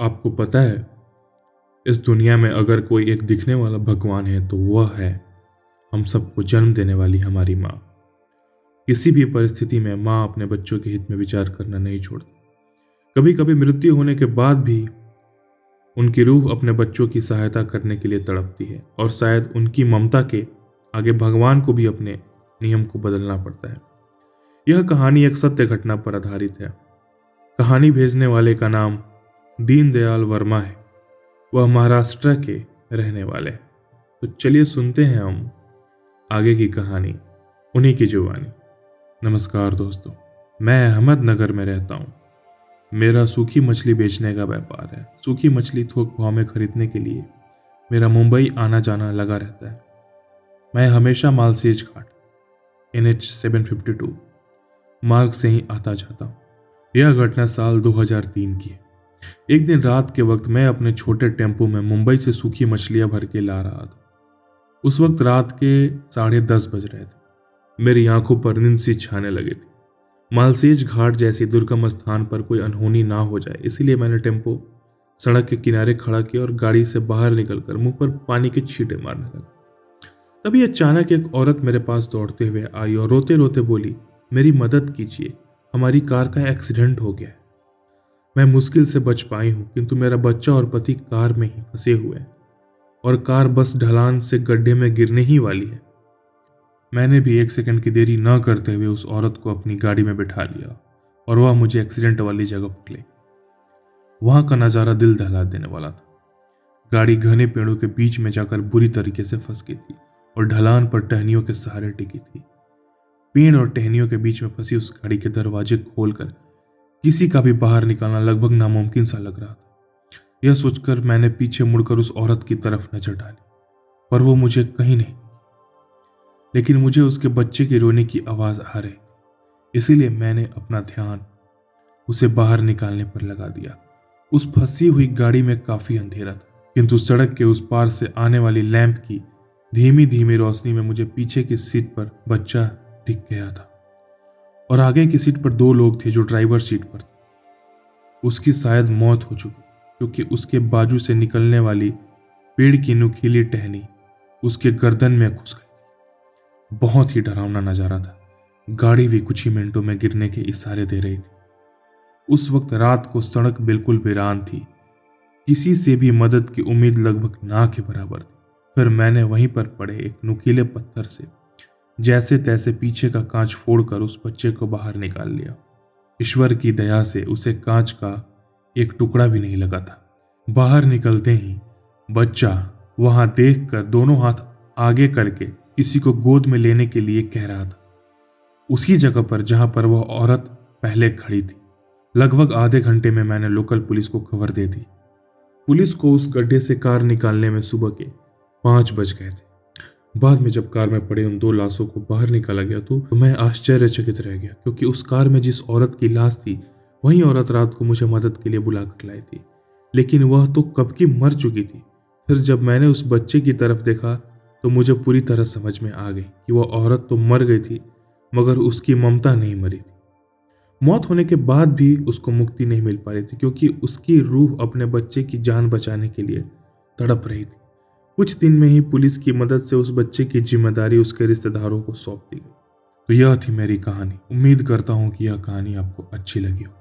आपको पता है, इस दुनिया में अगर कोई एक दिखने वाला भगवान है तो वह है हम सबको जन्म देने वाली हमारी माँ। किसी भी परिस्थिति में माँ अपने बच्चों के हित में विचार करना नहीं छोड़ती। कभी कभी मृत्यु होने के बाद भी उनकी रूह अपने बच्चों की सहायता करने के लिए तड़पती है, और शायद उनकी ममता के आगे भगवान को भी अपने नियम को बदलना पड़ता है। यह कहानी एक सत्य घटना पर आधारित है। कहानी भेजने वाले का नाम दीनदयाल वर्मा है। वह महाराष्ट्र के रहने वाले हैं। तो चलिए सुनते हैं हम आगे की कहानी उन्हीं की जुबानी। नमस्कार दोस्तों, मैं अहमदनगर में रहता हूँ। मेरा सूखी मछली बेचने का व्यापार है। सूखी मछली थोक भाव में खरीदने के लिए मेरा मुंबई आना जाना लगा रहता है। मैं हमेशा मालसेज घाट NH 752 मार्ग से ही आता जाता हूँ। यह घटना साल 2003 की है। एक दिन रात के वक्त मैं अपने छोटे टेम्पो में मुंबई से सूखी मछलियां भर के ला रहा था। उस वक्त रात के 10:30 बज रहे थे। मेरी आंखों पर नींद सी छाने लगी थी। मालसेज घाट जैसी दुर्गम स्थान पर कोई अनहोनी ना हो जाए, इसीलिए मैंने टेम्पो सड़क के किनारे खड़ा किया और गाड़ी से बाहर निकलकर मुंह पर पानी के छींटे मारने लगा। तभी अचानक एक औरत मेरे पास दौड़ते हुए आई और रोते रोते बोली, मेरी मदद कीजिए, हमारी कार का एक्सीडेंट हो गया है। मैं मुश्किल से बच पाई हूं, किंतु मेरा बच्चा और पति कार में ही फंसे हुए हैं और कार बस ढलान से गड्ढे में गिरने ही वाली है। मैंने भी 1 सेकंड की देरी न करते हुए उस औरत को अपनी गाड़ी में बिठा लिया और वह मुझे एक्सीडेंट वाली जगह पर ले। वहां का नजारा दिल दहला देने वाला था। गाड़ी घने पेड़ों के बीच में जाकर बुरी तरीके से फंस गई थी और ढलान पर टहनियों के सहारे टिकी थी। पेड़ और टहनियों के बीच में फंसी उस गाड़ी के दरवाजे खोलकर किसी का भी बाहर निकलना लगभग नामुमकिन सा लग रहा था। यह सोचकर मैंने पीछे मुड़कर उस औरत की तरफ नजर डाली, पर वो मुझे कहीं नहीं, लेकिन मुझे उसके बच्चे की रोने की आवाज आ रही थी। इसीलिए मैंने अपना ध्यान उसे बाहर निकालने पर लगा दिया। उस फंसी हुई गाड़ी में काफी अंधेरा था, किंतु सड़क के उस पार से आने वाली लैंप की धीमी धीमी रोशनी में मुझे पीछे की सीट पर बच्चा दिख गया था और आगे की सीट पर 2 लोग थे जो ड्राइवर सीट पर थे। उसकी शायद मौत हो चुकी थी, क्योंकि उसके बाजू से निकलने वाली पेड़ की नुकीली टहनी उसके गर्दन में घुस गई थी। बहुत ही डरावना नजारा था। गाड़ी भी कुछ ही मिनटों में गिरने के इशारे दे रही थी। उस वक्त रात को सड़क बिल्कुल वीरान थी। किसी से भी मदद की उम्मीद लगभग ना के बराबर थी। फिर मैंने वहीं पर पड़े एक नुकीले पत्थर से जैसे तैसे पीछे का कांच फोड़कर उस बच्चे को बाहर निकाल लिया। ईश्वर की दया से उसे कांच का एक टुकड़ा भी नहीं लगा था। बाहर निकलते ही बच्चा वहां देखकर दोनों हाथ आगे करके किसी को गोद में लेने के लिए कह रहा था, उसी जगह पर जहां पर वह औरत पहले खड़ी थी। लगभग आधे घंटे में मैंने लोकल पुलिस को खबर दे दी। पुलिस को उस गड्ढे से कार निकालने में सुबह के 5 बज गए थे। बाद में जब कार में पड़े उन 2 लाशों को बाहर निकाला गया तो मैं आश्चर्यचकित रह गया, क्योंकि उस कार में जिस औरत की लाश थी वही औरत रात को मुझे मदद के लिए बुला कर लाई थी, लेकिन वह तो कब की मर चुकी थी। फिर जब मैंने उस बच्चे की तरफ देखा तो मुझे पूरी तरह समझ में आ गई कि वह औरत तो मर गई थी, मगर उसकी ममता नहीं मरी थी। मौत होने के बाद भी उसको मुक्ति नहीं मिल पा रही थी, क्योंकि उसकी रूह अपने बच्चे की जान बचाने के लिए तड़प रही थी। कुछ दिन में ही पुलिस की मदद से उस बच्चे की जिम्मेदारी उसके रिश्तेदारों को सौंप दी गई। तो यह थी मेरी कहानी। उम्मीद करता हूं कि यह कहानी आपको अच्छी लगी हो।